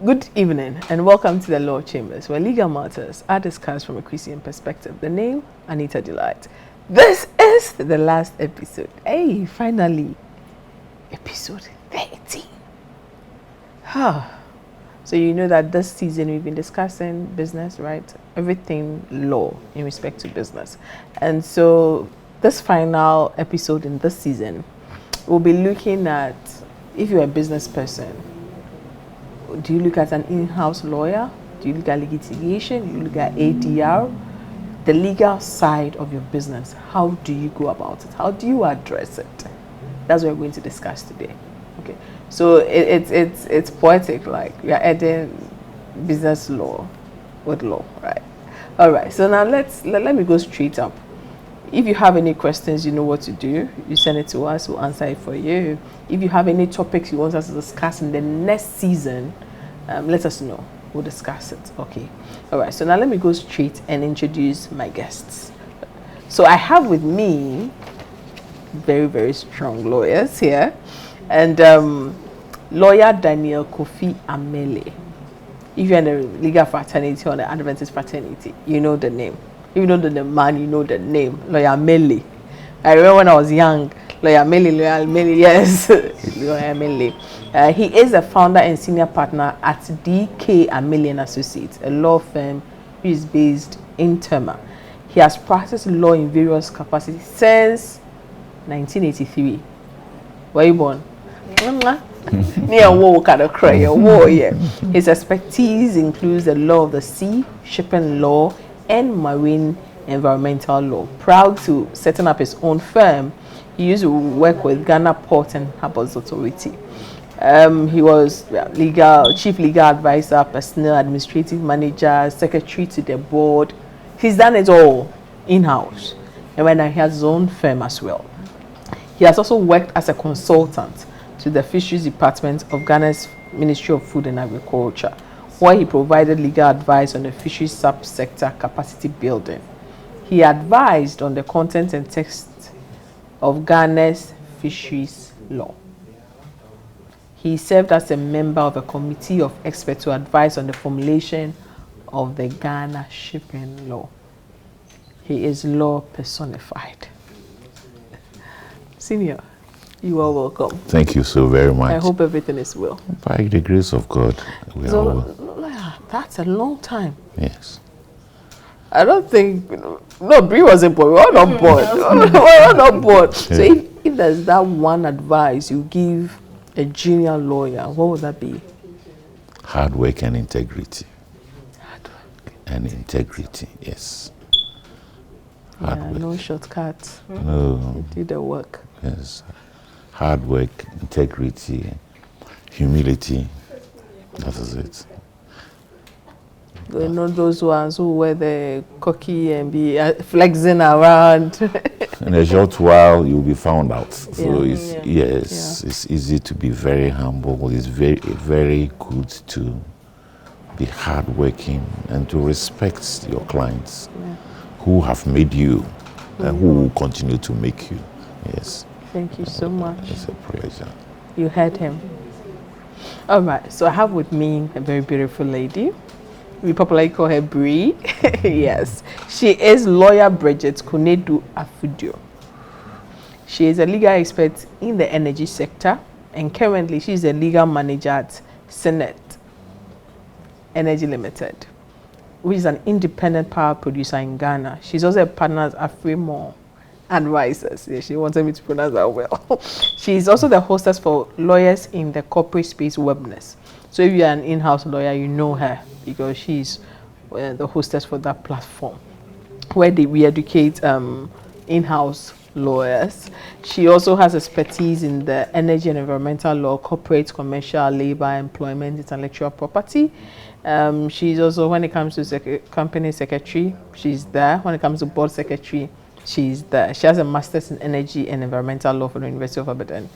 Good evening and welcome to the Law Chambers, where legal matters are discussed from a Christian perspective. The name, Anita Delight. This is the last episode. Hey, finally, episode 13. So you know that this season we've been discussing business, right? Everything law in respect to business. And so this final episode in this season, we'll be looking at, if you're a business person, do you look at an in-house lawyer? Do you look at litigation? Do you look at ADR? The legal side of your business. How do you go about it? How do you address it? That's what we're going to discuss today. Okay. So it's poetic, like we are adding business law with law, right? All right. So now let me go straight up. If you have any questions, you know what to do. You send it to us, we'll answer it for you. If you have any topics you want us to discuss in the next season, let us know. We'll discuss it. Okay. All right. So now let me go straight and introduce my guests. So I have with me very, very strong lawyers here. And lawyer Daniel Kofi Amele. If you're in the legal fraternity or the Adventist fraternity, you know the name. If you know the man, you know the name. Lawyer Amele. I remember when I was young, Lawyer Amele, yes. Lawyer Amele. He is the founder and senior partner at DK Amele & Associates, a law firm which is based in Tema. He has practiced law in various capacities since 1983. Were you born? His expertise includes the law of the sea, shipping law, and marine environmental law. Proud to setting up his own firm, he used to work with Ghana Port and Harbours Authority. He was chief legal advisor, personnel administrative manager, secretary to the board. He's done it all in-house, and when he has his own firm as well. He has also worked as a consultant to the Fisheries Department of Ghana's Ministry of Food and Agriculture, where he provided legal advice on the fisheries subsector capacity building. He advised on the content and text of Ghana's fisheries law. He served as a member of a committee of experts to advise on the formulation of the Ghana shipping law. He is law personified. Senior, you are welcome. Thank you so very much. I hope everything is well. By the grace of God, we are well. That's a long time. Yes. I don't think, no, Brie wasn't born. We're all not born. We're all not born. So if there's that one advice you give a junior lawyer, what would that be? Hard work and integrity. Hard work. And integrity, yes. Hard work. No shortcuts. No. You do the work. Yes. Hard work, integrity, humility. That is it. You know those ones who wear the cocky and be flexing around. In a short while, you'll be found out. So it's easy to be very humble. It's very, very good to be hardworking and to respect your clients who have made you and who will continue to make you. Yes. Thank you so much. It's a pleasure. You heard him. All right. So I have with me a very beautiful lady. We popularly call her Brie. Yes. She is lawyer Bridget Kunedu Afudio. She is a legal expert in the energy sector, and currently she is a legal manager at Senate Energy Limited, which is an independent power producer in Ghana. She's also a partner at Fremont Advisors. Yeah, she wanted me to pronounce that well. She is also the hostess for Lawyers in the Corporate Space Webinars. So if you're an in-house lawyer, you know her because she's the hostess for that platform where we educate in-house lawyers. She also has expertise in the energy and environmental law, corporate, commercial, labor, employment, intellectual property. She's also, when it comes to company secretary, she's there. When it comes to board secretary, she's there. She has a master's in energy and environmental law from the University of Aberdeen.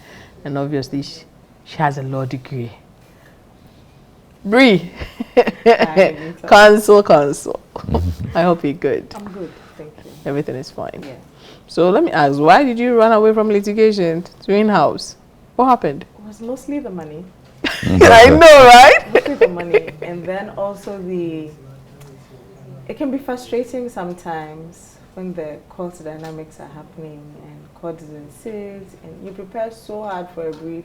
And obviously, she has a law degree. Brie, Counsel. I hope you're good. I'm good, thank you. Everything is fine. Yeah. So let me ask, why did you run away from litigation to in-house? What happened? It was mostly the money. I know, right? Mostly the money, and then also it can be frustrating sometimes when the court dynamics are happening and court doesn't sit, and you prepare so hard for a brief,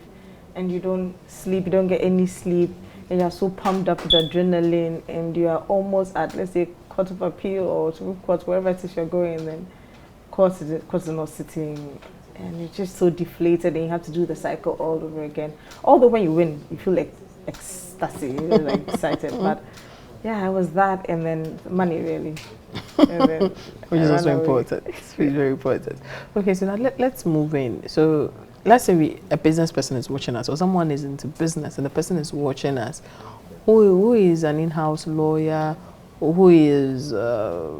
and you don't sleep, you don't get any sleep, and you're so pumped up with adrenaline, and you are almost at, let's say, court of appeal or Supreme Court, wherever it is you're going, and then court is not sitting, and you're just so deflated, and you have to do the cycle all over again. Although when you win, you feel like ecstasy, you're like excited, but yeah, it was that, and then money really. And then Which is also important. It's very important. Okay, so now let's move in. So let's say a business person is watching us, or someone is into business, and the person is watching us. Who is an in-house lawyer, or who is a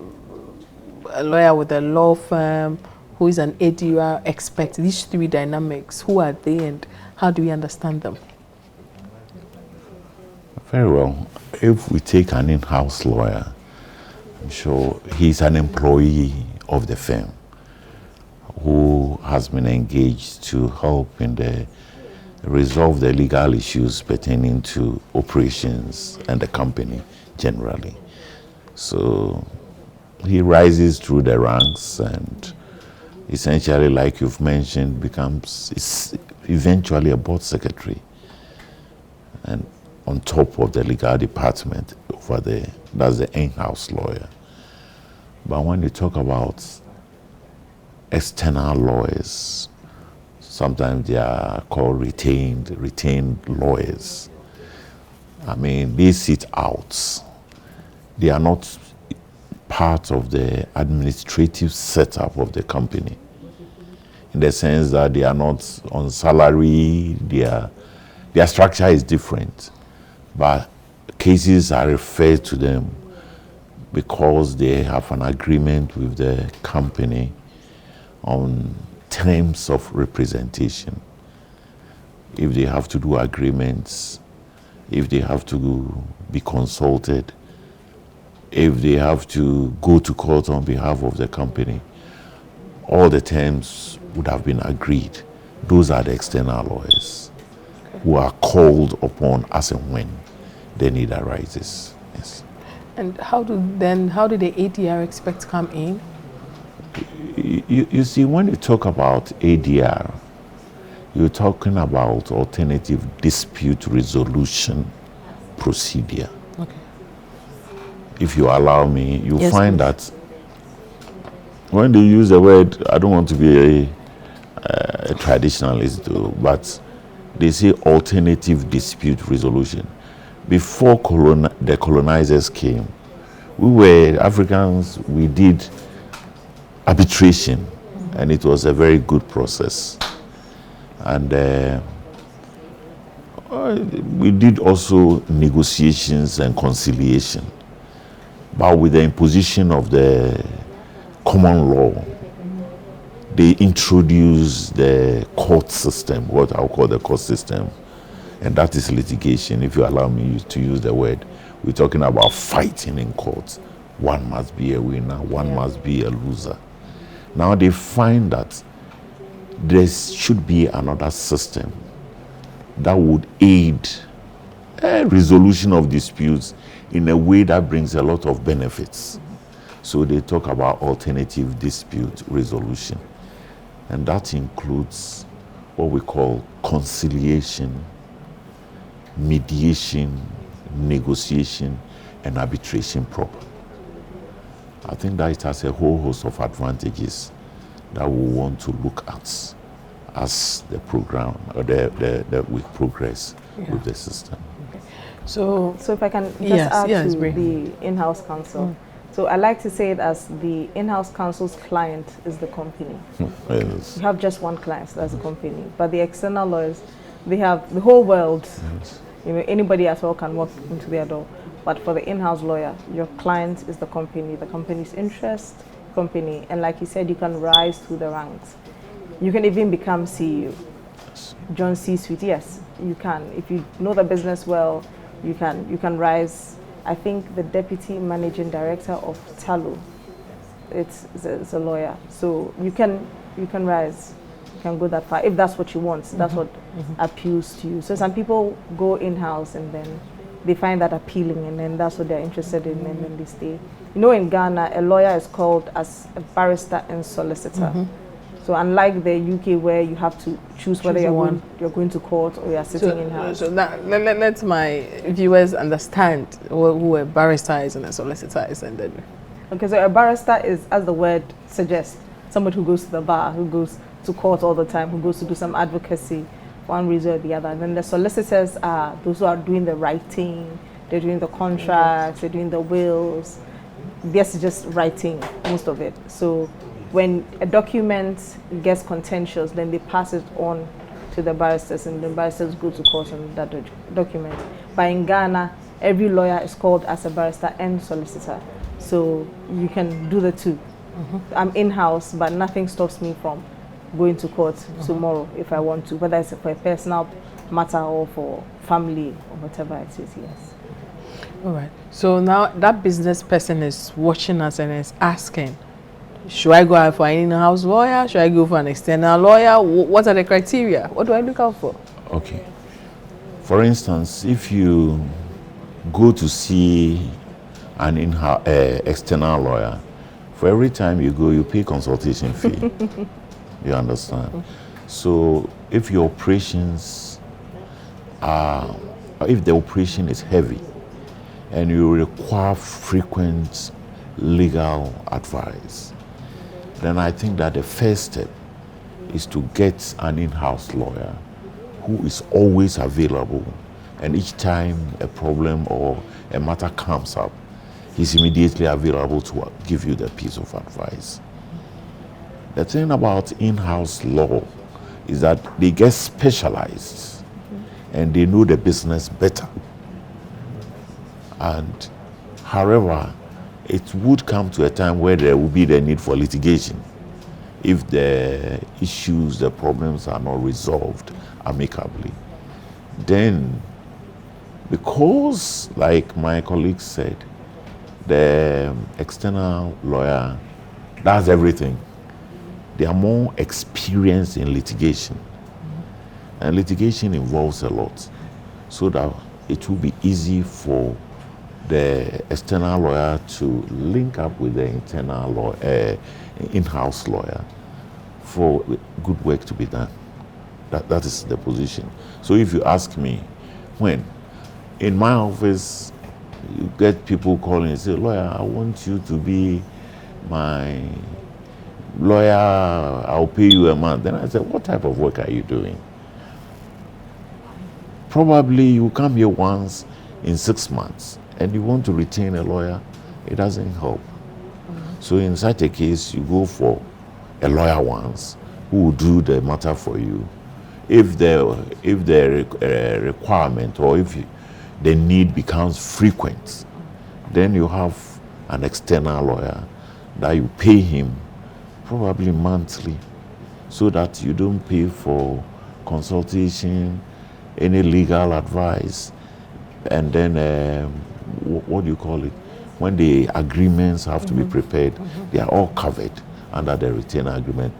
lawyer with a law firm, who is an ADR expert? These three dynamics, who are they, and how do we understand them? Very well. If we take an in-house lawyer, I'm sure he's an employee of the firm who has been engaged to help in resolve the legal issues pertaining to operations and the company generally. So he rises through the ranks and essentially, like you've mentioned, is eventually a board secretary. And on top of the legal department over there, that's the in-house lawyer. But when you talk about external lawyers, sometimes they are called retained lawyers. I mean, they sit out. They are not part of the administrative setup of the company, in the sense that they are not on salary, their structure is different. But cases are referred to them because they have an agreement with the company on terms of representation. If they have to do agreements, if they have to be consulted, if they have to go to court on behalf of the company, all the terms would have been agreed. Those are the external lawyers who are called upon as and when the need arises. Yes. And how do the ADR experts come in? You see, when you talk about ADR, you're talking about alternative dispute resolution procedure. Okay. If you allow me, you'll Yes, find please. that when they use the word, I don't want to be a traditionalist though, but they say alternative dispute resolution. Before the colonizers came, Africans, we did arbitration, and it was a very good process. And we did also negotiations and conciliation. But with the imposition of the common law, they introduced the court system, what I'll call the court system, and that is litigation. If you allow me to use the word, we're talking about fighting in court. One must be a winner, one must be a loser. Now they find that there should be another system that would aid a resolution of disputes in a way that brings a lot of benefits. So they talk about alternative dispute resolution. And that includes what we call conciliation, mediation, negotiation, and arbitration proper. I think that it has a whole host of advantages that we want to look at as the program or we progress with the system. Okay. So if I can just add to the in-house counsel. So I like to say it as the in-house counsel's client is the company. Yes. You have just one client, so that's the company. But the external lawyers, they have the whole world. Yes. You know, anybody as well can walk into their door. But for the in-house lawyer, your client is the company's interest, company. And like you said, you can rise through the ranks. You can even become CEO. John C-suite, yes, you can. If you know the business well, you can rise. I think the deputy managing director of Talo, it's a lawyer. So you can rise. You can go that far if that's what you want. That's what appeals to you. So some people go in-house and then they find that appealing, and then that's what they're interested in, and then they stay. You know, in Ghana, a lawyer is called as a barrister and solicitor. So unlike the UK where you have to choose whether you're going to court or you're sitting in-house. So let my viewers understand who a barrister is and a solicitor is, and then. Okay, so a barrister is, as the word suggests, somebody who goes to the bar, who goes to court all the time, who goes to do some advocacy for one reason or the other. And then the solicitors are those who are doing the writing, they're doing the contracts, they're doing the wills. This is just writing most of it. So when a document gets contentious, then they pass it on to the barristers, and the barristers go to court on that document. But in Ghana, every lawyer is called as a barrister and solicitor. So you can do the two. I'm in-house, but nothing stops me from going to court tomorrow if I want to, whether it's for a personal matter or for family or whatever it is, yes. All right. So now that business person is watching us and is asking, should I go out for an in-house lawyer? Should I go for an external lawyer? What are the criteria? What do I look out for? Okay. For instance, if you go to see an external lawyer, for every time you go, you pay consultation fee. You understand? So if your operations are, if the operation is heavy and you require frequent legal advice, then I think that the first step is to get an in-house lawyer who is always available, and each time a problem or a matter comes up, he's immediately available to give you the piece of advice. The thing about in-house law is that they get specialized and they know the business better. And however, it would come to a time where there will be the need for litigation if the issues, the problems are not resolved amicably. Then, because, like my colleague said, the external lawyer does everything, they are more experienced in litigation. And litigation involves a lot, so that it will be easy for the external lawyer to link up with the internal lawyer, in-house lawyer, for good work to be done. That is the position. So if you ask me, when in my office, you get people calling and say, lawyer, I want you to be my lawyer, I'll pay you a month. Then I said, what type of work are you doing? Probably you come here once in 6 months and you want to retain a lawyer, it doesn't help. So in such a case, you go for a lawyer once who will do the matter for you. If the requirement or if the need becomes frequent, then you have an external lawyer that you pay him probably monthly, so that you don't pay for consultation, any legal advice, and then what do you call it? When the agreements have to be prepared, they are all covered under the retainer agreement,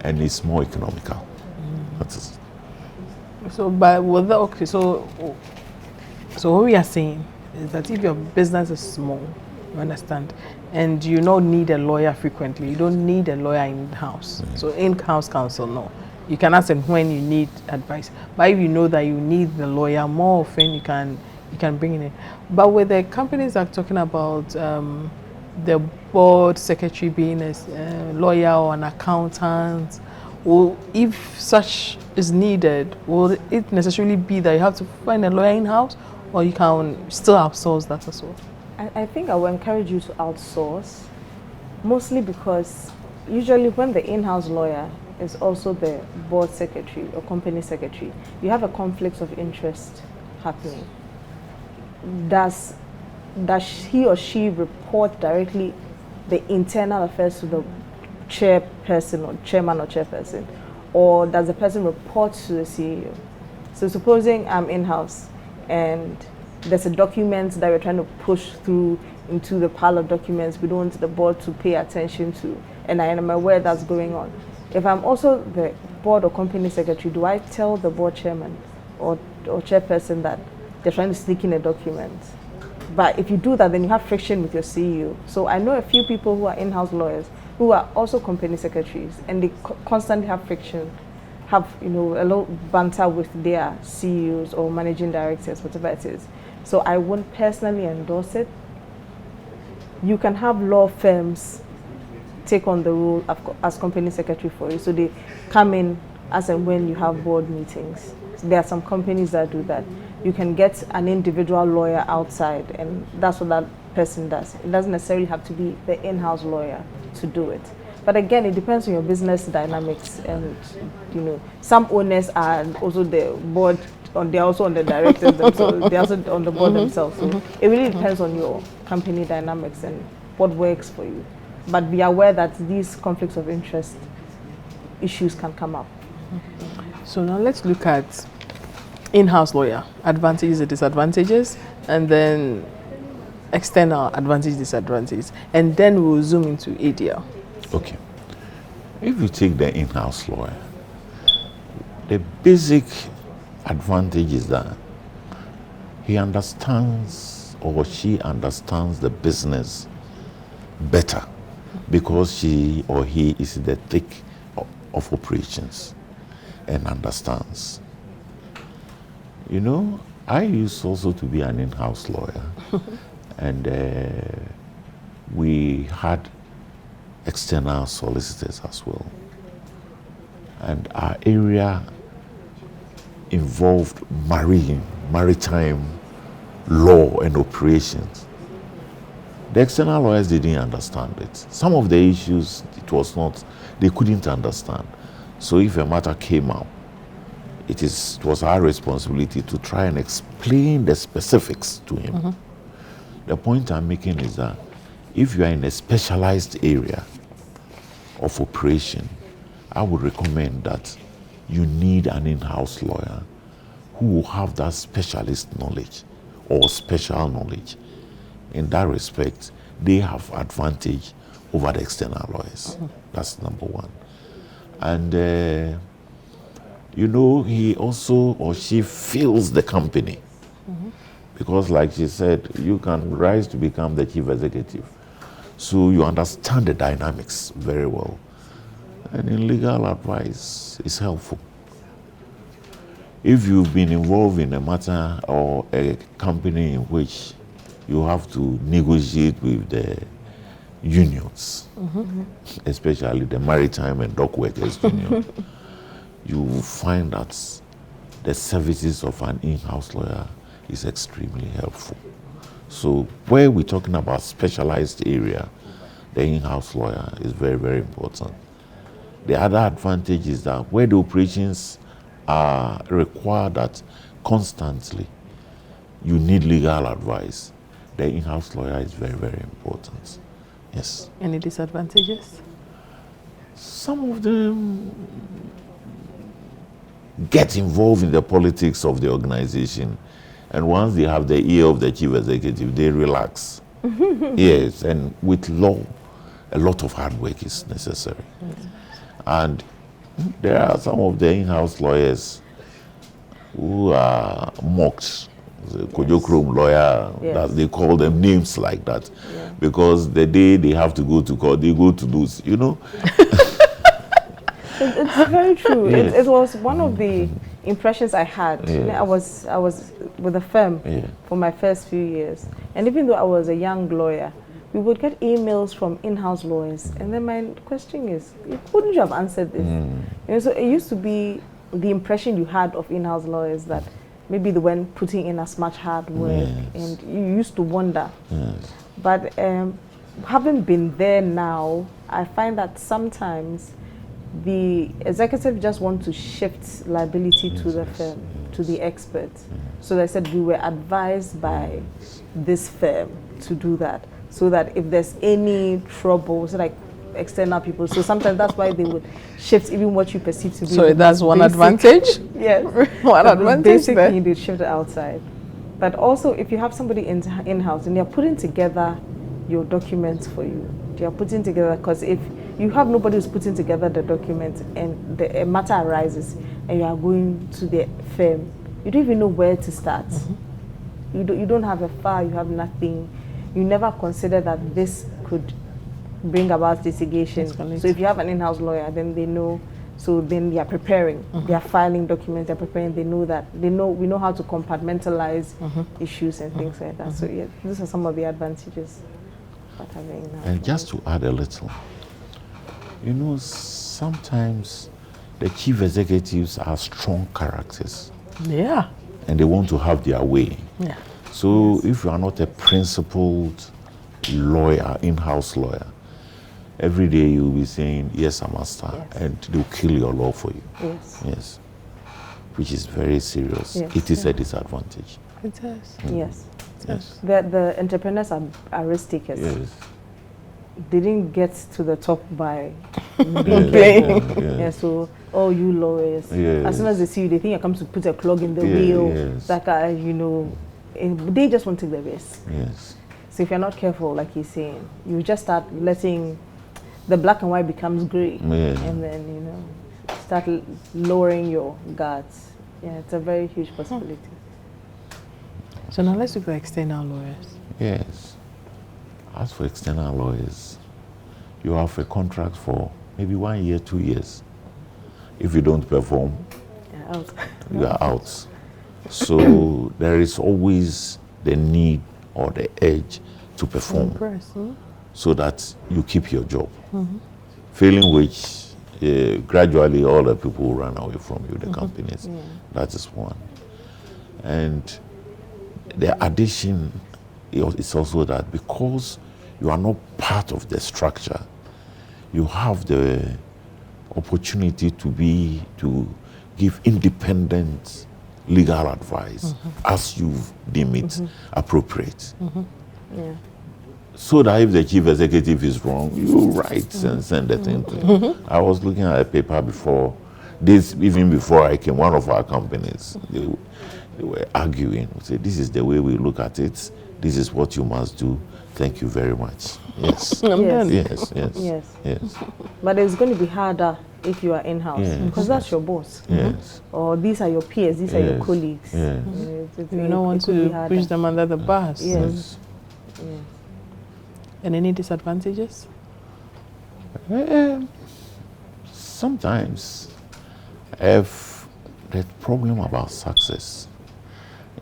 and it's more economical. That is. So, but with the, okay, so what we are saying is that if your business is small, you understand, and you don't need a lawyer frequently, you don't need a lawyer in-house. So in-house counsel, no. You can ask them when you need advice. But if you know that you need the lawyer more often, you can bring it in. But with the companies that are talking about the board secretary being a lawyer or an accountant, or if such is needed, will it necessarily be that you have to find a lawyer in-house, or you can still outsource that as well? I think I will encourage you to outsource, mostly because usually when the in-house lawyer is also the board secretary or company secretary, you have a conflict of interest happening. Does he or she report directly the internal affairs to the chairperson or chairman or chairperson, or does the person report to the CEO? So supposing I'm in-house and there's a document that we're trying to push through into the pile of documents we don't want the board to pay attention to, and I am aware that's going on. If I'm also the board or company secretary, do I tell the board chairman or chairperson that they're trying to sneak in a document? But if you do that, then you have friction with your CEO. So I know a few people who are in-house lawyers who are also company secretaries, and they constantly have friction, have a lot of banter with their CEOs or managing directors, whatever it is. So I won't personally endorse it. You can have law firms take on the role as company secretary for you. So they come in as and when you have board meetings. So there are some companies that do that. You can get an individual lawyer outside, and that's what that person does. It doesn't necessarily have to be the in-house lawyer to do it. But again, it depends on your business dynamics, and some owners are also the board, they're also on the directors themselves, they're also on the board themselves. So it really depends on your company dynamics and what works for you. But be aware that these conflicts of interest issues can come up. So now let's look at in-house lawyer, advantages and disadvantages, and then external advantages, disadvantages, and then we'll zoom into ADR. Okay. If you take the in-house lawyer, the basic advantage is that he understands or she understands the business better because she or he is in the thick of operations and understands. I used also to be an in-house lawyer, and we had external solicitors as well. And our area involved maritime law and operations. The external lawyers didn't understand it. Some of the issues, they couldn't understand. So if a matter came out, it was our responsibility to try and explain the specifics to him. The point I'm making is that if you are in a specialized area of operation, I would recommend that you need an in-house lawyer who will have that specialist knowledge or special knowledge. In that respect, they have advantage over the external lawyers. That's number one. And he also or she feels the company. Because like she said, you can rise to become the chief executive. So you understand the dynamics very well. And in legal advice, it's helpful. If you've been involved in a matter or a company in which you have to negotiate with the unions, especially the Maritime and Dock Workers Union, you will find that the services of an in-house lawyer is extremely helpful. So where we're talking about specialized area, the in-house lawyer is very, very important. The other advantage is that where the operations are required that constantly you need legal advice, the in-house lawyer is very, very important. Yes. Any disadvantages? Some of them get involved in the politics of the organization, and once they have the ear of the chief executive, they relax. Yes, and with law, a lot of hard work is necessary. And there are some of the in-house lawyers who are mocked. The Kojokrom lawyer, that they call them names like that, because the day they have to go to court, they go to lose, It's very true. Yes. It was one of the impressions I had. I was with a firm for my first few years, and even though I was a young lawyer, we would get emails from in-house lawyers, and then my question is, wouldn't you have answered this? So it used to be the impression you had of in-house lawyers that maybe they weren't putting in as much hard work, and you used to wonder. But having been there now, I find that sometimes the executive just want to shift liability to the firm, to the experts. So they said we were advised by this firm to do that, so that if there's any trouble, so like external people. So sometimes that's why they would shift even what you perceive to be. So that's one advantage. Yes, one advantage. Basically, they shift it outside. But also, if you have somebody in-house and they're putting together your documents for you, they are putting together, because if you have nobody who's putting together the document, and a matter arises, and you are going to the firm, you don't even know where to start. You don't have a file, you have nothing. You never consider that this could bring about litigation. So if you have an in-house lawyer, then they know. So then they are preparing, they are filing documents, they're preparing, we know how to compartmentalize issues and things like that. So yeah, these are some of the advantages that having in-house. And just to add a little, sometimes the chief executives are strong characters. Yeah. And they want to have their way. Yeah. So if you are not a principled lawyer, in-house lawyer, every day you'll be saying, yes, I'm a star, and they'll kill your law for you. Yes. Which is very serious. It is a disadvantage. It is. Yes. Yes. The entrepreneurs are risk takers. Yes. They didn't get to the top by being playing. Yeah, so all you lawyers, as soon as they see you, they think you're coming to put a clog in the wheel. Like, they just won't take the risk. Yes. So if you're not careful, like he's saying, you just start letting the black and white becomes gray, and then start lowering your guards. Yeah, it's a very huge possibility. So now let's look for external lawyers. Yes. As for external lawyers, you have a contract for maybe 1 year, 2 years. If you don't perform, you are out. So there is always the need or the urge to perform. So that you keep your job. Failing which, gradually all the people will run away from you, the companies. That is one. And the addition is also that because you are not part of the structure, you have the opportunity to give independent legal advice as you deem it appropriate. So that if the chief executive is wrong, you write and send the thing to him. I was looking at a paper even before I came, one of our companies, they were arguing. We said, this is the way we look at it. This is what you must do. Thank you very much. Yes. Yes. But it's going to be harder if you are in-house, because that's your boss. Or these are your peers, these are your colleagues. You don't want to push them under the bus. Yes. And any disadvantages? Sometimes, if the problem about success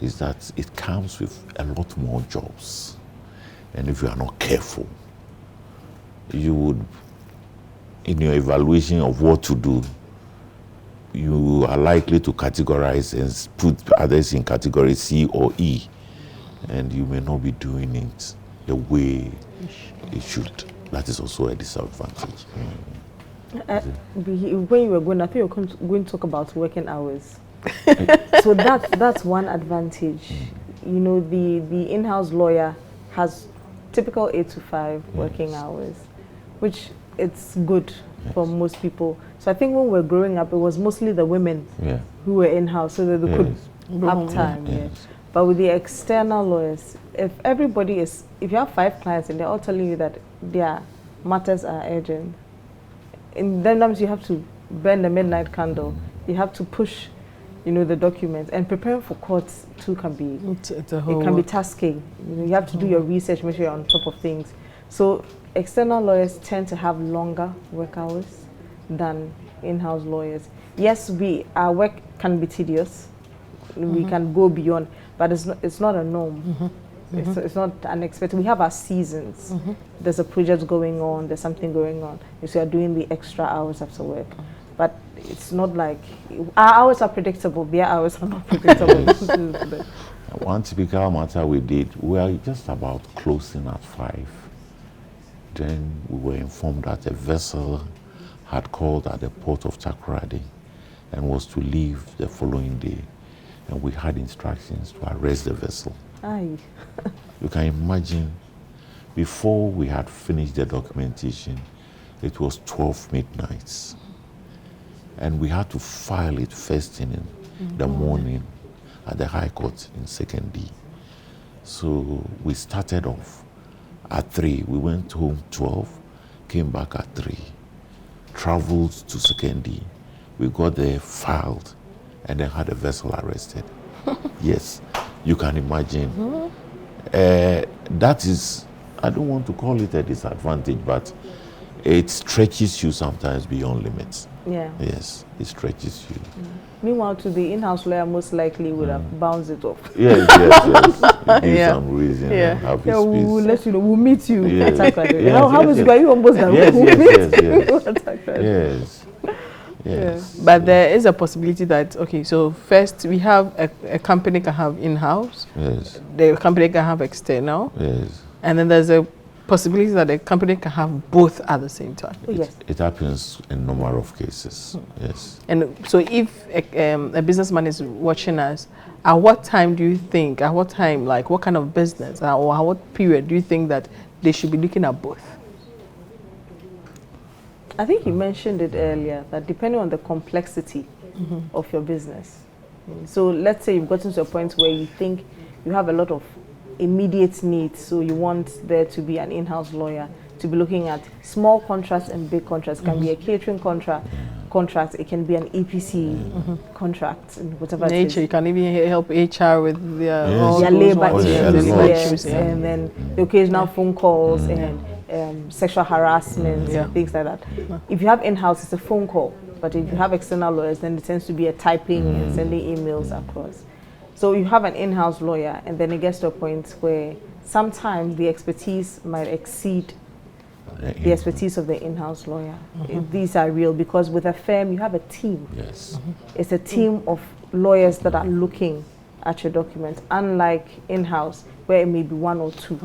is that it comes with a lot more jobs. And if you are not careful, you would, in your evaluation of what to do, you are likely to categorize and put others in category C or E. And you may not be doing it the way it should. That is also a disadvantage. When you were going, I think you were going to talk about working hours. So that's one advantage. The in-house lawyer has typical 8 to 5 working hours, which it's good for most people. So I think when we were growing up, it was mostly the women who were in-house so that they could have time. But with the external lawyers, if you have 5 clients and they're all telling you that their matters are urgent, and then you have to burn the midnight candle, you have to push, the documents, and preparing for courts too can be, it can be tasking. You have to do your research, make sure you're on top of things. So external lawyers tend to have longer work hours than in-house lawyers. Yes, our work can be tedious. We can go beyond, but it's not a norm. It's not unexpected. We have our seasons. There's a project going on, there's something going on. So you're doing the extra hours after work. But it's not like, our hours are predictable, their hours are not predictable. One typical matter we did, we were just about closing at 5. Then we were informed that a vessel had called at the port of Takoradi and was to leave the following day. And we had instructions to arrest the vessel. Aye. You can imagine, before we had finished the documentation, it was 12 midnights. And we had to file it first thing in the morning at the High Court in 2nd D. So we started off at 3. We went home 12, came back at 3. traveled to Sekendi. We got there, filed, and then had a vessel arrested. Yes, you can imagine. That is, I don't want to call it a disadvantage, but it stretches you sometimes beyond limits. Yeah. Yes, it stretches you. Meanwhile, to the in-house lawyer, most likely would have bounced it off. Yes, yes. Give some reason. Yeah. Have his We'll peace. let you know. We'll meet you. Yes. Attack like that. Yes, How yes, is yes. it? Are you almost done? Yes, We'll yes, meet yes, you. yes. Attack like that. Yes. Yes. But there is a possibility that, okay, so first we have a company can have in-house, Yes. the company can have external, Yes. and then there's a possibility that the company can have both at the same time. Oh, yes. It happens in a number of cases. Yes. And so if a businessman is watching us, at what time do you think, at what time, like what kind of business or at what period do you think that they should be looking at both? I think you mentioned it earlier, that depending on the complexity of your business. So let's say you've gotten to a point where you think you have a lot of immediate needs, so you want there to be an in-house lawyer to be looking at small contracts and big contracts. It can be a catering contract, it can be an EPC contract, and whatever it is. You can even help HR with their Their labor Oh, yeah, issues, a lot. yes, and then the occasional phone calls and sexual harassment, Yeah. things like that. If you have in-house, it's a phone call, but if you have external lawyers, then it tends to be a typing and sending emails across. So you have an in-house lawyer, and then it gets to a point where sometimes the expertise might exceed the expertise of the in-house lawyer. These are real, because with a firm, you have a team. Yes. It's a team of lawyers that are looking at your documents, unlike in-house, where it may be one or two.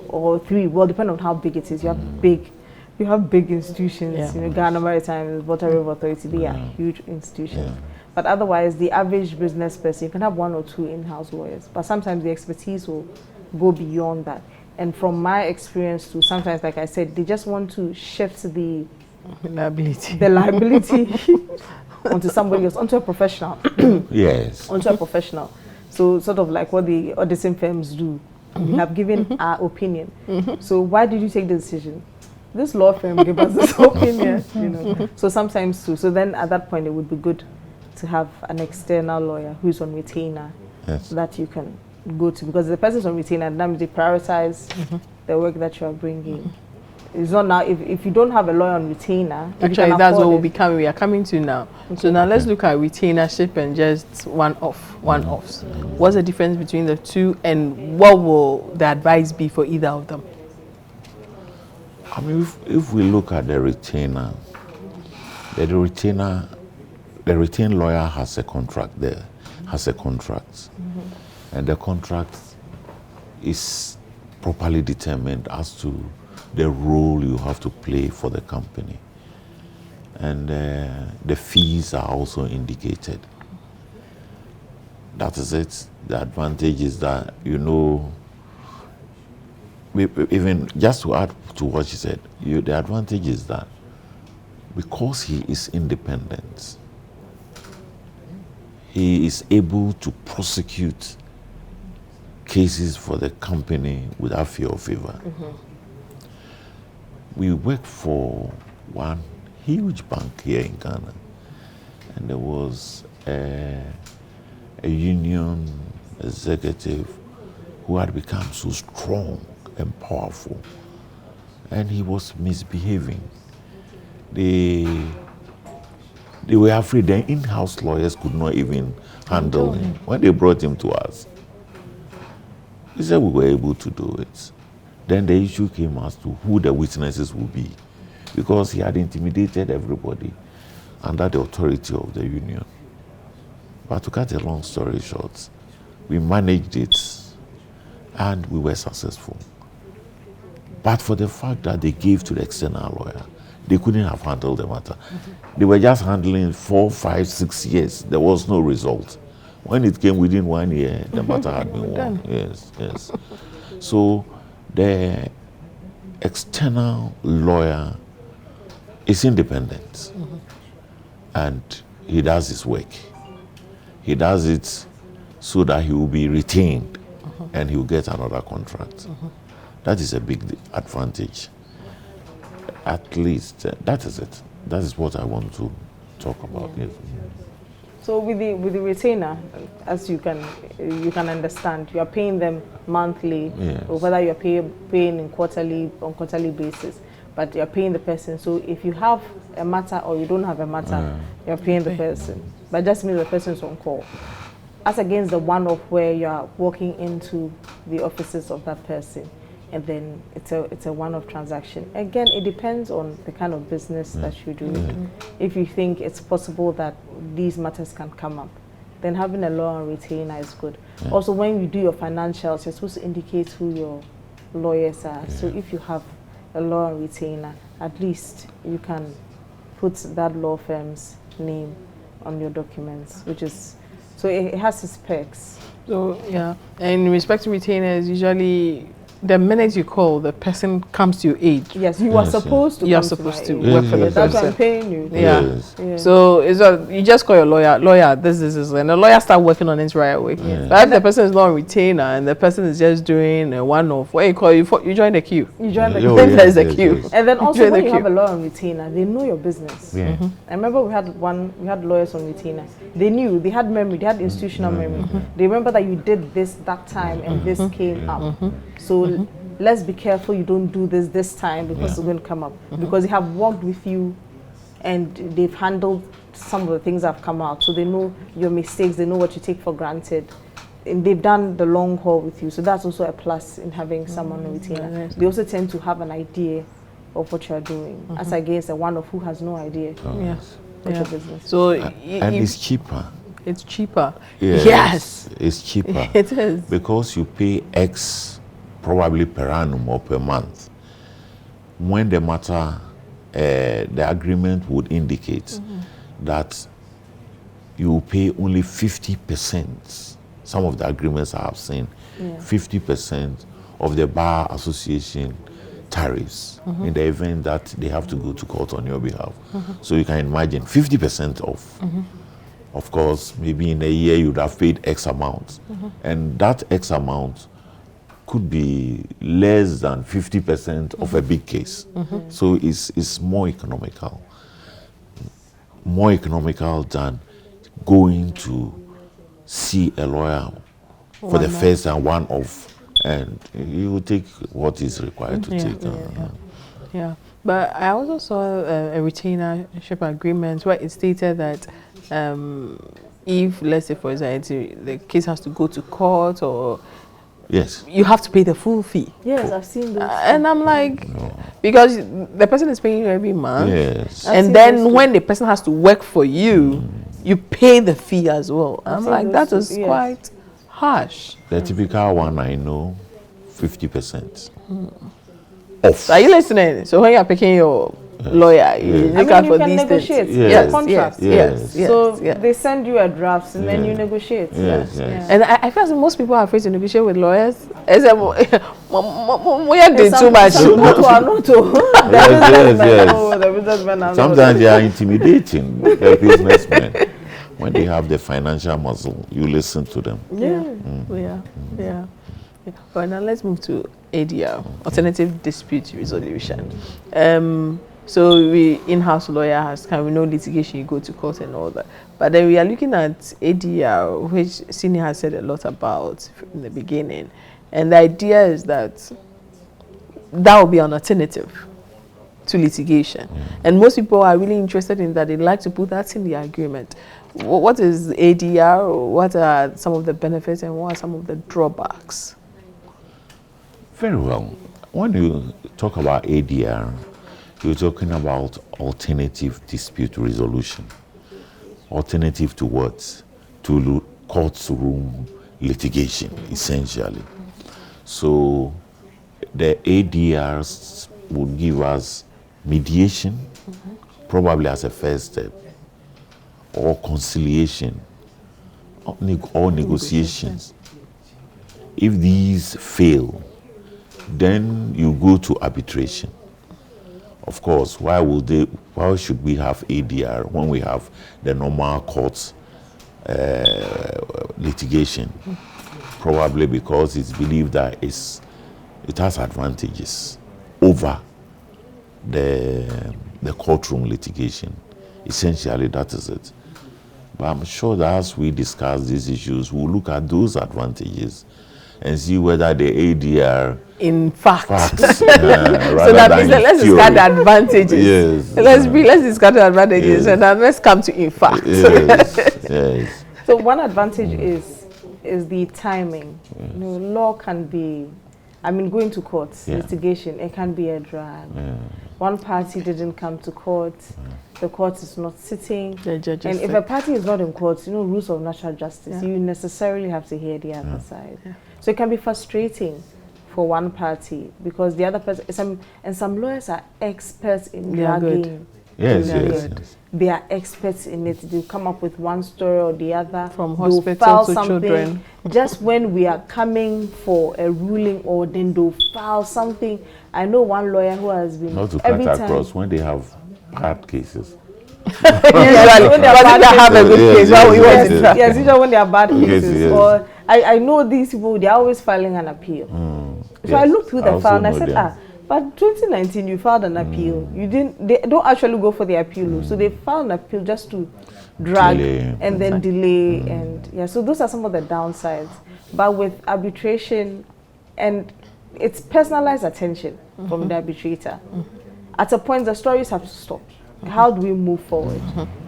Or three, well, depending on how big it is. You have big institutions, Ghana Maritime, Water River Authority, they are huge institutions. But otherwise, the average business person, you can have one or two in-house lawyers, but sometimes the expertise will go beyond that. And from my experience too, sometimes, like I said, they just want to shift the liability onto somebody else, onto a professional. Yes. Onto a professional. So sort of like what the auditing firms do. We have given our opinion. So why did you take the decision? This law firm gave us this opinion, So sometimes too. So then at that point, it would be good to have an external lawyer who's on retainer that you can go to, because the person's on retainer, and then they prioritize the work that you are bringing. It's not now, if you don't have a lawyer on retainer, actually that's what we are coming to now. So now let's look at retainership and just one-offs. What's the difference between the two, and what will the advice be for either of them? I mean, if we look at the retainer, the retained lawyer has a contract there, and the contract is properly determined as to the role you have to play for the company. And the fees are also indicated. That is it. The advantage is that, even just to add to what she said, the advantage is that because he is independent, he is able to prosecute cases for the company without fear or favor. We worked for one huge bank here in Ghana, and there was a union executive who had become so strong and powerful, and he was misbehaving. They were afraid. The in-house lawyers could not even handle him. When they brought him to us, we said we were able to do it. Then the issue came as to who the witnesses would be, because he had intimidated everybody under the authority of the union. But to cut a long story short, we managed it and we were successful. But for the fact that they gave to the external lawyer, they couldn't have handled the matter. They were just handling 4, 5, 6 years. There was no result. When it came within 1 year, the matter had been won. Yes. So the external lawyer is independent, and he does his work. He does it so that he will be retained and he will get another contract. That is a big advantage. At least that is it. That is what I want to talk about. Yes. So with the retainer, as you can understand, you are paying them monthly, Yes. or whether you're paying on quarterly basis, but you're paying the person. So if you have a matter or you don't have a matter, you're paying the person. But just means the person's on call. As against the one-off where you are walking into the offices of that person, and then it's a one-off transaction. Again, it depends on the kind of business that you do. If you think it's possible that these matters can come up, then having a lawyer and retainer is good. Also, when you do your financials, you're supposed to indicate who your lawyers are. So if you have a lawyer and retainer, at least you can put that law firm's name on your documents, which is, so it has its perks. So yeah, and in respect to retainers, usually the minute you call, the person comes to your aid. Yes, you are supposed to. You're come supposed to to work for the That's why person. I'm paying you. Yeah. Yes. Yeah. So it's you just call your lawyer. This, and the lawyer start working on it right away. But if the person is not a retainer and the person is just doing a one-off, what you call you join the queue. You join the Oh, queue. yes, There's a yes, queue. yes. And then also when the you have queue. a lawyer on retainer, they know your business. Yeah. I remember we had lawyers on retainer. They knew, they had memory, they had institutional memory. They remember that you did this that time and this came up. So let's be careful you don't do this time because it's going to come up. Because they have worked with you and they've handled some of the things that have come out. So they know your mistakes, they know what you take for granted. And they've done the long haul with you. So that's also a plus in having someone on retainer. They also tend to have an idea of what you're doing, as against the one of who has no idea what your business. So And it's cheaper. it's cheaper. Yes. It's cheaper. It is. Because you pay X probably per annum or per month. When the matter, the agreement would indicate that you pay only 50%. Some of the agreements I have seen, 50% of the bar association tariffs in the event that they have to go to court on your behalf. So you can imagine 50% off. Of course, maybe in a year you'd have paid X amount. And that X amount could be less than 50% of a big case. So it's more economical. More economical than going to see a lawyer for the first and one off, and you will take what is required to take. Yeah, but I also saw a retainership agreement where it stated that if, let's say, for example, the case has to go to court, or yes, you have to pay the full fee. Yes, I've seen those. And I'm like, because the person is paying you every month, yes, and then when the person has to work for you, you pay the fee as well. I'm like, that is quite harsh. the typical one I know, 50% off. So are you listening? So when you're picking your lawyer, you look out for these negotiate. things. Yes, Contract. yes. So they send you a draft and then you negotiate. Yes, yes. And I feel like most people are afraid to negotiate with lawyers. Except we are doing too much. Some people are not. Yes. Sometimes they are intimidating the businessmen. When they have the financial muscle, you listen to them. Yeah. But now let's move to ADR, Alternative Dispute Resolution. So we in-house lawyer has we know litigation, you go to court and all that. But then we are looking at ADR, which Senior has said a lot about in the beginning. And the idea is that will be an alternative to litigation. And most people are really interested in that. They like to put that in the agreement. What is ADR? What are some of the benefits and what are some of the drawbacks? Very well. When you talk about ADR, you're talking about alternative dispute resolution. Alternative to what? To courtroom litigation, essentially. So the ADRs would give us mediation, probably as a first step, or conciliation, or negotiations. If these fail, then you go to arbitration. Of course, why should we have ADR when we have the normal court litigation? Probably because it's believed that it has advantages over the courtroom litigation. Essentially, that is it. But I'm sure that as we discuss these issues, we'll look at those advantages and see whether the ADR in fact. So that means let's discuss the advantages. Yes. Let's discuss the advantages, and then let's come to in fact. Yes. So one advantage is the timing. You know, law can be, I mean, going to court, litigation, it can be a drag. One party didn't come to court, the court is not sitting, and if a party is not in court, you know, rules of natural justice, you necessarily have to hear the other side. So it can be frustrating for one party because the other person, and some lawyers are experts in dragging. Yes. They are experts in it. They come up with one story or the other. From hospital to children. Just when we are coming for a ruling, or then they'll file something. I know one lawyer who has been not to cut across when they have bad cases. Usually, when they have a good case, yes, usually when they are bad cases. Or I know these people, they are always filing an appeal. So I looked through the file and I said, but 2019 you filed an appeal. They don't actually go for the appeal. So they filed an appeal just to drag and then delay and so those are some of the downsides. But with arbitration, and it's personalized attention from the arbitrator. At a point the stories have to stop. How do we move forward?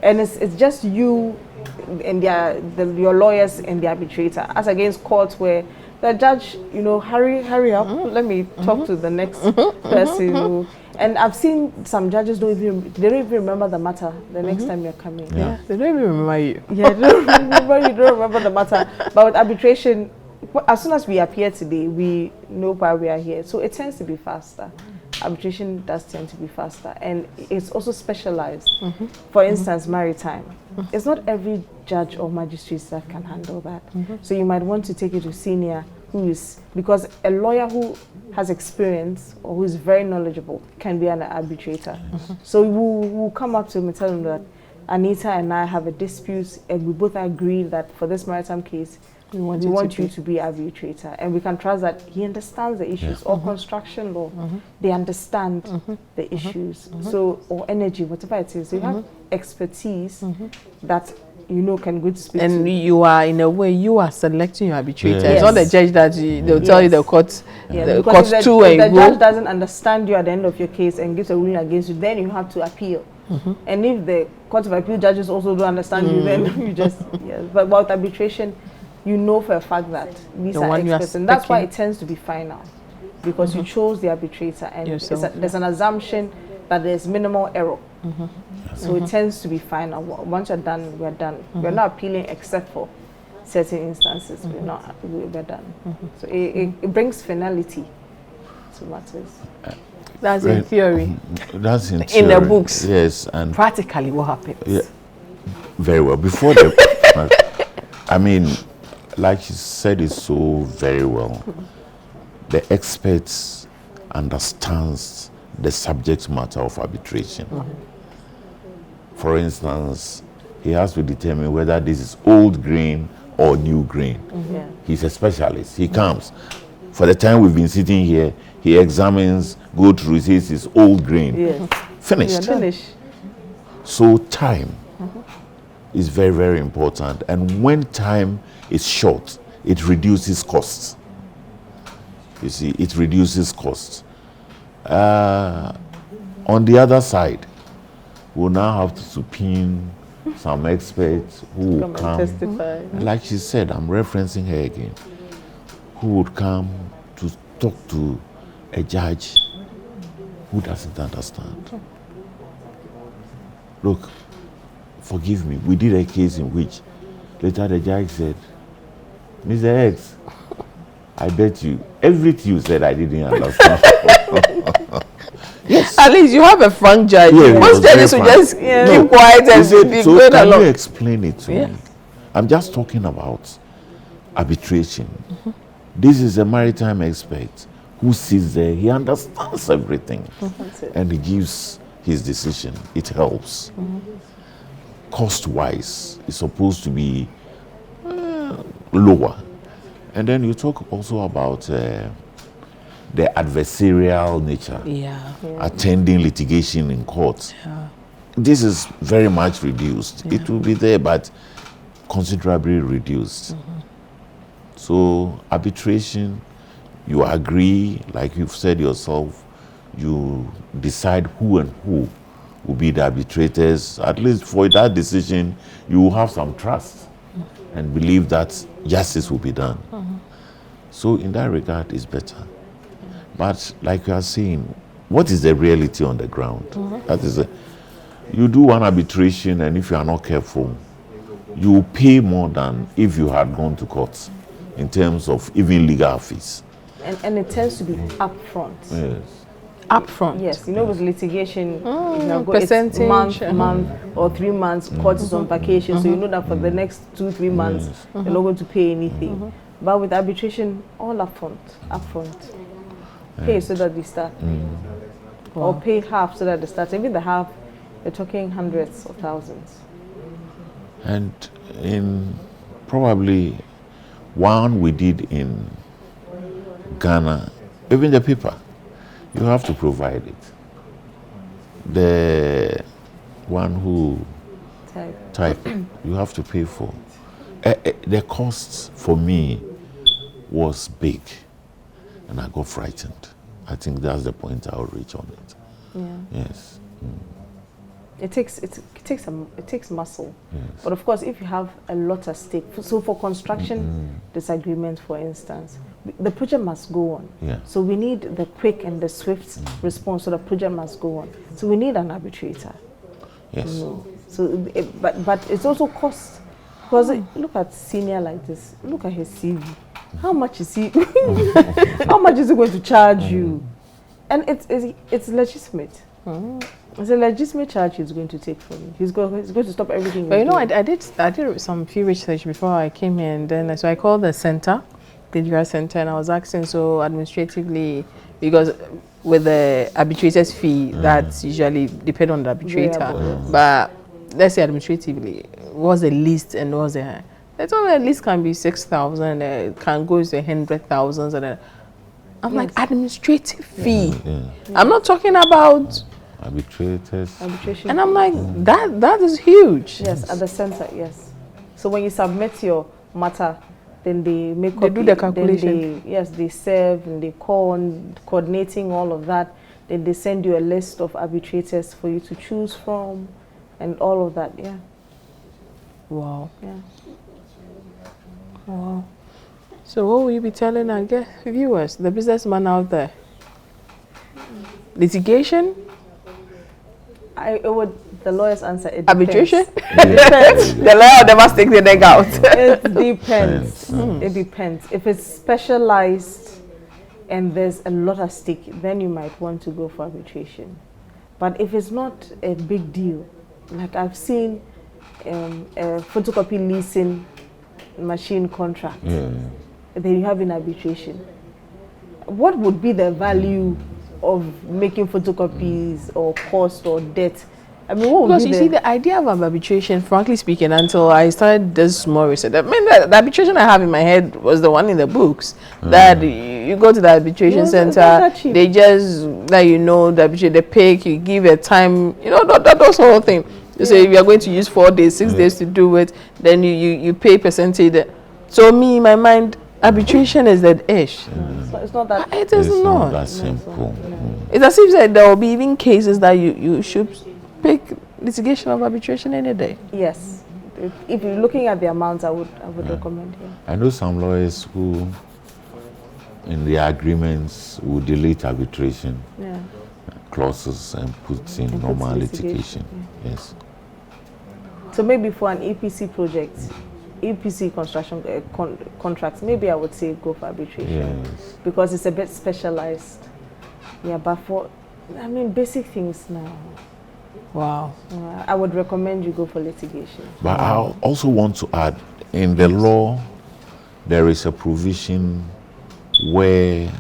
And it's just you and your lawyers and the arbitrator, as against courts where the judge, you know, hurry up, let me talk to the next person. And I've seen some judges they don't even remember the matter the next time you're coming. Yeah, they don't even remember you. Yeah, they don't remember the matter. But with arbitration, as soon as we appear today, we know why we are here. So it tends to be faster. Arbitration does tend to be faster, and it's also specialized. For instance, maritime. It's not every judge or magistrate that can handle that. So you might want to take it to senior, because a lawyer who has experience or who is very knowledgeable can be an arbitrator. So we'll come up to him and tell him that Anita and I have a dispute, and we both agree that for this maritime case, we want you to be arbitrator, and we can trust that he understands the issues. Or construction law, they understand the issues. So, or energy, whatever it is, so you have expertise that you know can go to speak to. And you are, in a way, you are selecting your arbitrator. It's not the judge that they'll tell you the court, the court two, and if the judge doesn't understand you at the end of your case and gives a ruling against you, then you have to appeal. And if the court of appeal judges also don't understand you, then you just But about arbitration, you know for a fact that these are experts, and that's why it tends to be final, because you chose the arbitrator, and there's an assumption that there's minimal error. So it tends to be final. Once you're done, we're done. We're not appealing except for certain instances. We're done. So it brings finality to matters. That's in theory. That's in theory. In the books. Yes, and practically what happens. Yeah, very well. Before the, I mean, like you said it so very well. The experts understands the subject matter of arbitration. For instance, he has to determine whether this is old grain or new grain. He's a specialist. He comes. For the time we've been sitting here, he examines, go through, says it's old grain. Finished. So time is very, very important. And when time is short, it reduces costs. You see, it reduces costs. On the other side, we'll now have to subpoena some experts who will come. Testify. Like she said, I'm referencing her again, who would come to talk to a judge who doesn't understand. Look, forgive me, we did a case in which later the judge said, Mr. X, I bet you everything you said I didn't understand. Yes. At least you have a frank judge. Most judges will just keep quiet and be good along. Can you explain it to me? I'm just talking about arbitration. This is a maritime expert who sits there. He understands everything, and he gives his decision. It helps. Cost-wise, it's supposed to be lower. And then you talk also about the adversarial nature, attending litigation in court. This is very much reduced. It will be there, but considerably reduced. So arbitration, you agree, like you've said yourself, you decide who and who will be the arbitrators. At least for that decision, you will have some trust and believe that justice will be done. So in that regard, it's better. But like you are saying, what is the reality on the ground? That is, you do one arbitration, and if you are not careful, you will pay more than if you had gone to court in terms of even legal fees. And it tends to be upfront. Yes. Upfront? Yes. You know, with litigation, percentage. It's month or 3 months, court is on vacation, so you know that for the next 2-3 months, you're not going to pay anything. But with arbitration, all upfront. Pay so that they start. Or pay half so that they start. Even the half, you're talking hundreds of thousands. And in probably one we did in Ghana, even the paper, you have to provide it. The one who type, you have to pay for. The cost for me was big, and I got frightened. I think that's the point I'll reach on it. Yes. It takes muscle. But of course, if you have a lot at stake, so for construction disagreement, for instance, the project must go on. So we need the quick and the swift response, so the project must go on. So we need an arbitrator. Yes. So, but it's also cost. Because look at senior like this. Look at his CV. How much is he? How much is he going to charge you? And it's legitimate. It's a legitimate charge he's going to take from you. He's going to stop everything. But you know, I did some few research before I came here, and then so I called the center, the ADR center, and I was asking, so administratively, because with the arbitrator's fee, that's usually depend on the arbitrator. But let's say administratively, what's the least and what's the high? They told me the least can be 6,000, it can go to 100,000, and I'm like, administrative fee. I'm not talking about arbitration. And I'm like, that is huge. Yes, at the center, yes. So when you submit your matter, then they make copy, do the calculation. They serve and they call on coordinating all of that. Then they send you a list of arbitrators for you to choose from, and all of that. Wow. Yeah. Wow. So what will you be telling our viewers, the businessman out there? Litigation? The lawyer's answer, it arbitration? Depends. The lawyer never stick the neck out. It depends. It depends. If it's specialized and there's a lot at stake, then you might want to go for arbitration. But if it's not a big deal, like I've seen a photocopy leasing machine contract, then you have an arbitration. What would be the value of making photocopies or cost or debt? I mean, what would because be you see, the idea of arbitration, frankly speaking, until I started this small research, I mean, the arbitration I have in my head was the one in the books. That you go to the arbitration center, they just let you know the arbitration, they pick, you give a time, you know, that whole thing. You say we are going to use 4 days, 6 days to do it, then you pay percentage. So me, in my mind, arbitration is that ish. It's not that. It is not that simple. It's as if that there will be even cases that you should pick litigation of arbitration any day. Yes. If you're looking at the amounts, I would recommend. I know some lawyers who, in their agreements, will delete arbitration clauses and put in normal litigation. Yes. So maybe for an EPC project, EPC construction contracts, maybe I would say go for arbitration because it's a bit specialized. Yeah, but for, I mean, basic things now. Wow. I would recommend you go for litigation. But I also want to add, in the law, there is a provision where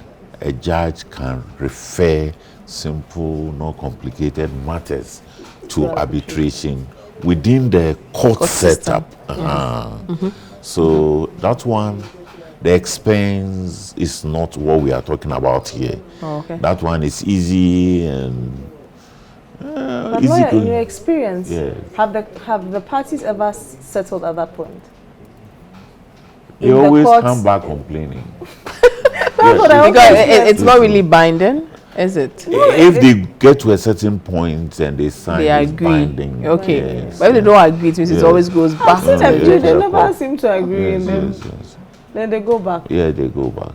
a judge can refer simple, not complicated matters to arbitration within the court setup. So that one, the expense is not what we are talking about here. Oh, okay. That one is easy and But easy lawyer, to- in your experience, Yeah. have the parties ever settled at that point? They In the always courts- come back complaining. That's what I Because always hear. it's not really binding, is it? If they get to a certain point and they sign, They it's agree. binding. Okay. Yes, But if they yes. don't agree, it means it Yes. always goes back. I've seen Yeah, them yeah, do, they yeah. never seem to agree, Yes, and then, yes, yes. then they go back. Yeah, they go back.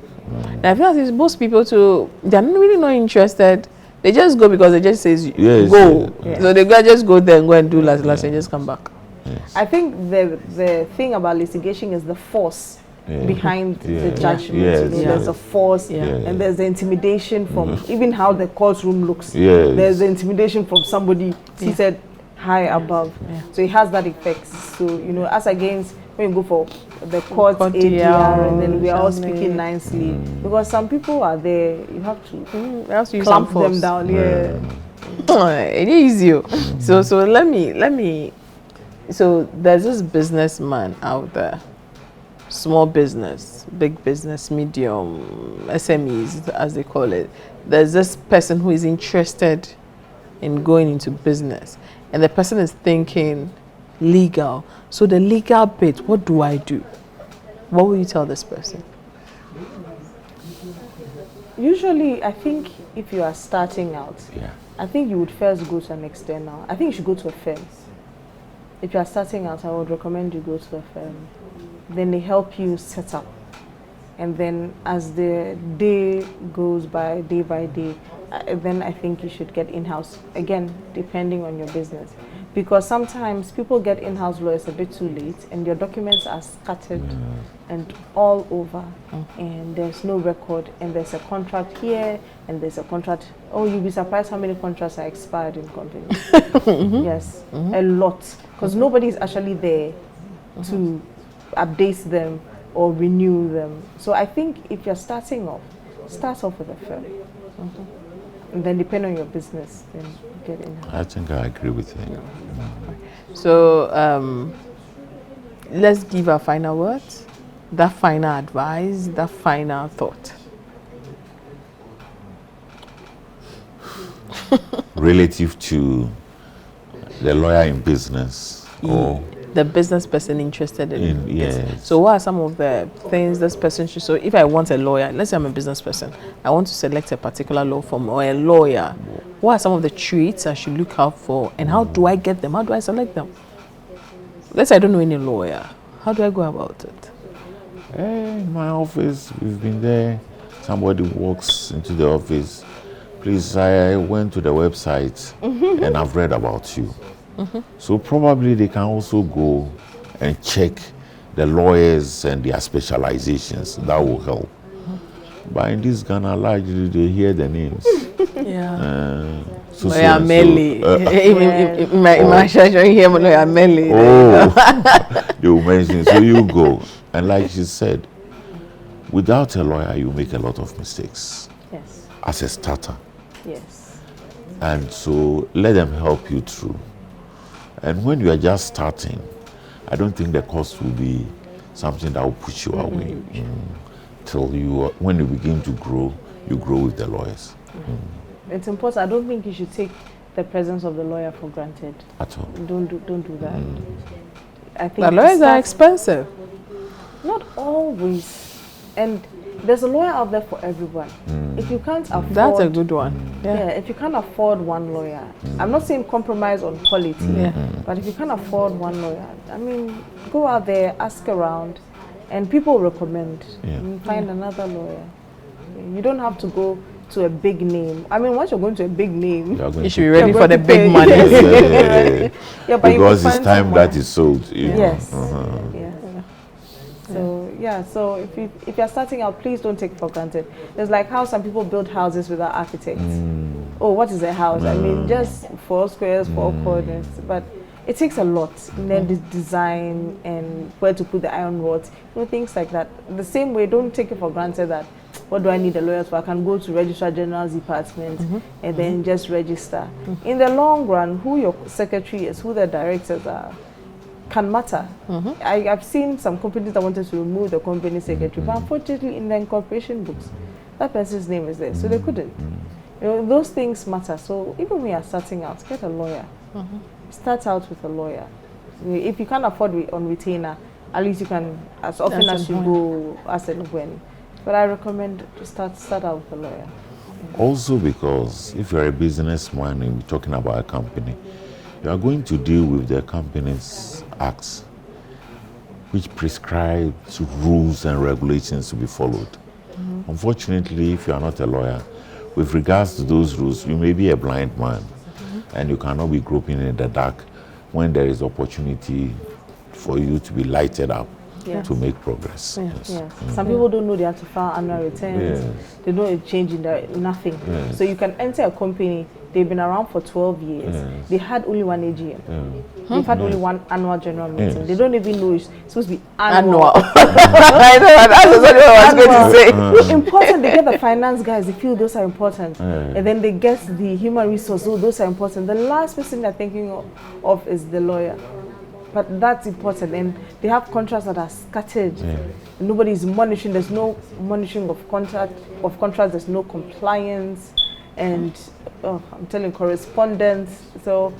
And I feel like it's most people too, they're really not interested. They just go because they just says Yes, go. yeah. So they go just go there and go and do last and just come back. Yes. I think the thing about litigation is the force Yeah. behind Yeah. the judgment. Yes, You know, yes. There's a force, Yeah. Yeah. and there's the intimidation from even how the courtroom looks. Yes. There's the intimidation from somebody seated high above. Yeah. So it has that effect. So, you know, as against when you go for the court Court ADR, and then we are all Charlie. speaking nicely. Because some people are there, you have to Else you use some clamp them force. down. Yeah. It is you. So let me. So there's this businessman out there, small business, big business, medium, SMEs as they call it. There's this person who is interested in going into business, and the person is thinking legal. So the legal bit, what do I do? What will you tell this person? Usually, I think if you are starting out, Yeah. I think you would first go to an external. I think you should go to a firm. If you are starting out, I would recommend you go to a firm. Then they help you set up. And then as the day goes by day, then I think you should get in-house. Again, depending on your business. Because sometimes people get in-house lawyers a bit too late and your documents are scattered and all over. And there's no record, and there's a contract here and there's a contract. Oh, you'll be surprised how many contracts are expired in companies. Yes, a lot. Because nobody's actually there to update them or renew them. So I think if you're starting off, start off with a firm. And then depend on your business, then get in. I think I agree with you. So let's give our final words, that final advice, that final thought. Relative to the lawyer in business or The business person interested in yes. this. So what are some of the things this person should, so if I want a lawyer, let's say I'm a business person, I want to select a particular law firm or a lawyer, what are some of the traits I should look out for, and how do I get them? How do I select them? Let's say I don't know any lawyer. How do I go about it? In my office, we've been there. Somebody walks into the office. Please, I went to the website and I've read about you. So probably they can also go and check the lawyers and their specializations. That will help. But in this Ghana, largely they hear the names. Yeah. So Lawyer Melly. In my church, you hear Lawyer Melly. Oh, they will mention. So you go. And like she said, without a lawyer, you make a lot of mistakes Yes. as a starter. Yes. And so let them help you through. And when you are just starting, I don't think the cost will be something that will push you away. Till you, when you begin to grow, you grow with the lawyers. It's important. I don't think you should take the presence of the lawyer for granted. At all. Don't do that. I think The lawyers are expensive. not always. And there's a lawyer out there for everyone. If you can't afford, That's a good one. yeah, if you can't afford one lawyer, I'm not saying compromise on quality, Yeah. but if you can't afford one lawyer, I mean, go out there, ask around, and people recommend. Yeah. You find another lawyer. You don't have to go to a big name. I mean, once you're going to a big name, You are going You to should be pay. ready You're for the going to pay. big money. yeah, but you will Because it's find time someone. that is sold. You know. Yes. Yeah. So yeah, so if you're starting out, please don't take it for granted. It's like how some people build houses without architects. Oh, what is a house? I mean, just 4 squares, 4 corners, but it takes a lot. And then the design and where to put the iron rods, things like that. The same way, don't take it for granted that what do I need a lawyer for? I can go to Registrar General's department and then just register. In the long run, who your secretary is, who the directors are, can matter. I've seen some companies that wanted to remove the company secretary, but unfortunately in the incorporation books, that person's name is there, so they couldn't. You know, those things matter. So even when you're starting out, get a lawyer. Start out with a lawyer. If you can't afford on retainer, at least you can, as often as you go, as and when. But I recommend to start out with a lawyer. Also, because if you're a businessman and we're talking about a company, you are going to deal with the company's acts, which prescribes rules and regulations to be followed. Unfortunately, if you are not a lawyer, with regards to those rules, you may be a blind man, and you cannot be groping in the dark when there is opportunity for you to be lighted up to make progress. Some people don't know they have to file annual returns. They know it's changing nothing. So you can enter a company, they've been around for 12 years. They had only one AGM. They've had only one annual general meeting. They don't even know it's supposed to be annual. I know, that's exactly what I was going to say. It's important. They get the finance guys, they feel those are important. And then they get the human resource, those are important. The last person they're thinking of is the lawyer. But that's important, and they have contracts that are scattered. Nobody's monitoring. There's no monitoring of contracts. There's no compliance, and I'm telling correspondence. So,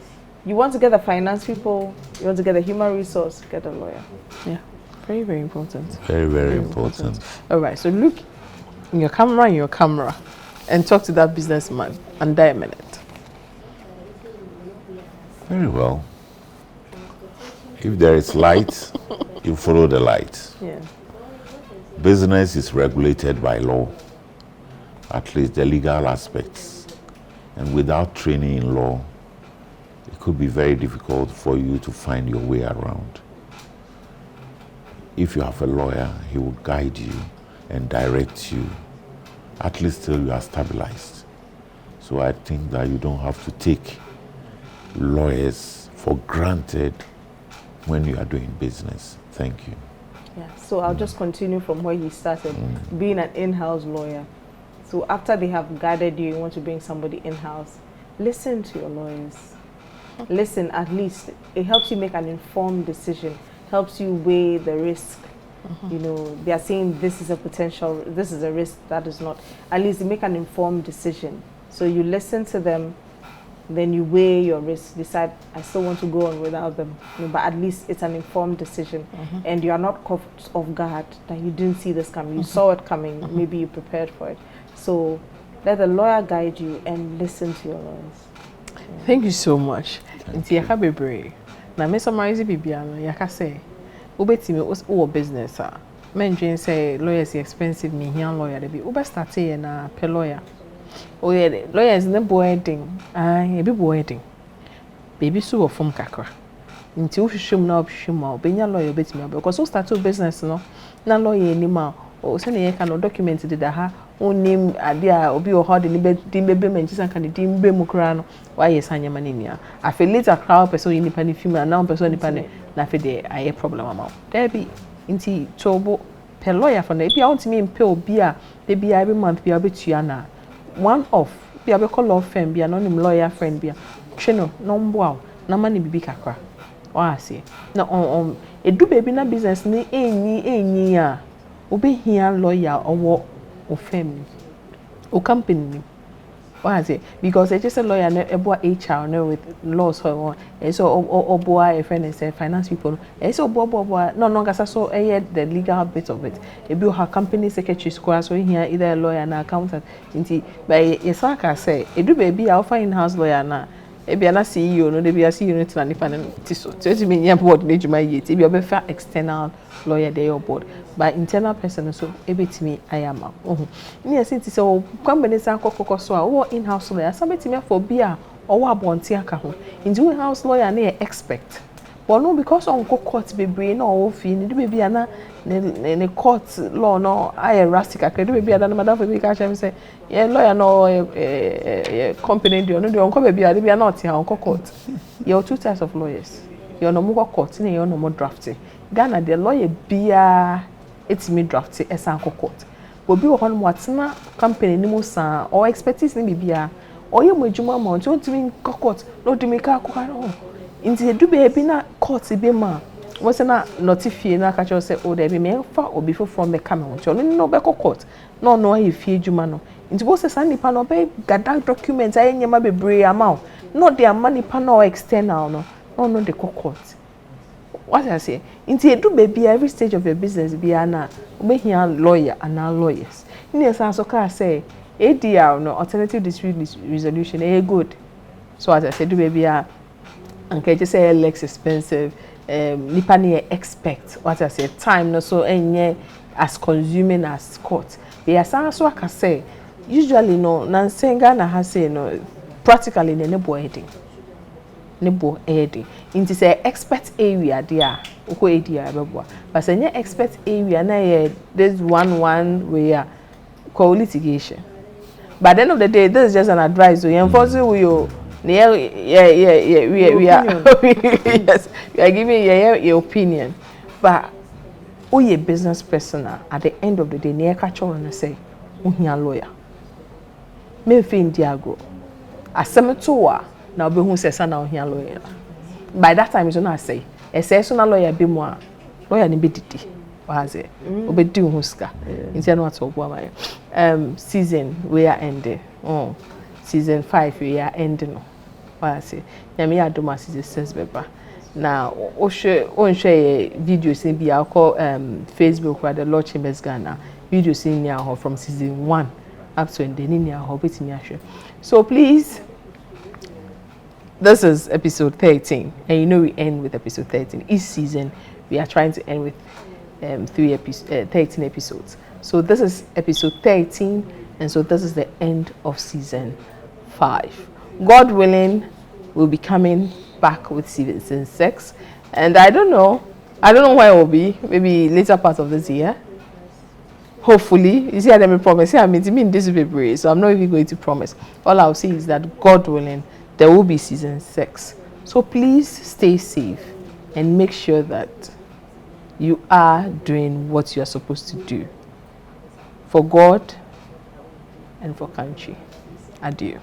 you want to get the finance people, you want to get the human resource, get a lawyer. Yeah, very, very important. Very, very important. All right, so look in your camera, and talk to that businessman under a minute. Very well. If there is light, you follow the light. Business is regulated by law, at least the legal aspects. And without training in law, it could be very difficult for you to find your way around. If you have a lawyer, he will guide you and direct you, at least till you are stabilized. So I think that you don't have to take lawyers for granted when you are doing business. Thank you. Yeah, so I'll just continue from where you started, being an in-house lawyer. So after they have guided you, you want to bring somebody in-house, listen to your lawyers. Listen, at least. It helps you make an informed decision, helps you weigh the risk. You know, they are saying this is a potential, this is a risk, that is not. At least you make an informed decision. So you listen to them, then you weigh your risk, decide, I still want to go on without them. You know, but at least it's an informed decision. And you are not caught off guard that you didn't see this coming. You saw it coming, maybe you prepared for it. So let the lawyer guide you and listen to your lawyers. Thank you so much. Nti yaka bebre. Na me summarize bibia no yaka say, ubetimi o business a. Men dream say lawyers expensive, me here lawyer dey be. Ube start here na per lawyer. Oh yeah, lawyers ne boarding. E be boarding. Baby so from kakra. Nti wo hwehwem na obhwem a obenya lawyer betimi because so start business no. Na lawyer ni ma o se ne yeka no document de da ha onim ade a obi o hode ni be menchisa kan di mbe mu kra no wa yes anyama ni nia afi later crowd person yi nipa ni film na now person nipa ne na afi de aye problem ama there be nti tobo per lawyer for na e bia ontimi mpe obi a de bia every month bia betua na one off bia be call law firm bia no nim lawyer friend bia twe no mbo a na ma ni bibi kakra wa ase na on edu baby na business ni enyi a obi here lawyer owo o firm o company why say because it's just a lawyer no ebo HR no with laws so obo a friend and say finance people so obo no gasa so the legal bit of it e be her company secretary square so here either a lawyer na accountant nti by yesaka say edu baby a offer in house lawyer na e be na CEO no de be CEO no tna nipa ne so to me nya board na juma yet e be obefa external lawyer dey your board by internal person so ebetimi ayama me say ti say company san kokoko so a wo in house lawyer sabetimi for bia owo abonte aka ho nti we house lawyer na expect but no because on court bebre na owo fi ni de bia na ne court law no ay rustic aka de bia na madam for be ka chem say yeah lawyer no company dey no dey on ko bia de bia na oti on court you two types of lawyers you no mo court na you no mo drafting Ghana the lawyer bia etimi draft esan court obi wo hono watena company ni mo san or expertise ni bibia oye mo adwuma mo nti ontimi court no dimi ka akwa no nti edu be bi na court be ma what's na notify na catch you say oh there be me fa obi from the camera no be court no e fie adwuma no nti bo say san nipa no be gada document aye nyema bebre ama no dey ama nipa no external no dey court. What I say nti edu baby every stage of your business be na obehia lawyer and lawyers ni say so ka say ADR no alternative dispute resolution good. So as I said, do baby and can just say less expensive. Nipa ni expect what I say time no so enye as consuming as court. But as I can say, usually no nansenga na has say no practically ne bo heading. Into say expert area there uko ADR beboa. But say expert area na this one where call litigation. By the end of the day, this is just an advice. We enforce it with you. We are yes, we are giving your opinion. But we a business person at the end of the day, near catch on and say, "Uhiya lawyer." Me fin diago. Asemetoa na obi hu say na uhiya lawyer. By that time, you know I say, a say na lawyer be more lawyer ni be didi. Waze obedi huska nti na wato obo amaye season we are ending season 5 we are ending no waze nyame ya do ma season 6 beba na o share videos in bia call Facebook where the Lord Chambers Ghana videos in here from season 1 up to ending in here betimi ahwe. So please, this is episode 13 and you know we end with episode 13. Each season we are trying to end with 13 episodes. So this is episode 13 and so this is the end of season 5. God willing, we'll be coming back with season 6 and I don't know where it will be, maybe later part of this year. Hopefully, you see, I didn't promise. I mean, this will be brave, so I'm not even going to promise. All I'll say is that God willing, there will be season 6. So please stay safe and make sure that you are doing what you are supposed to do for God and for country. Adieu.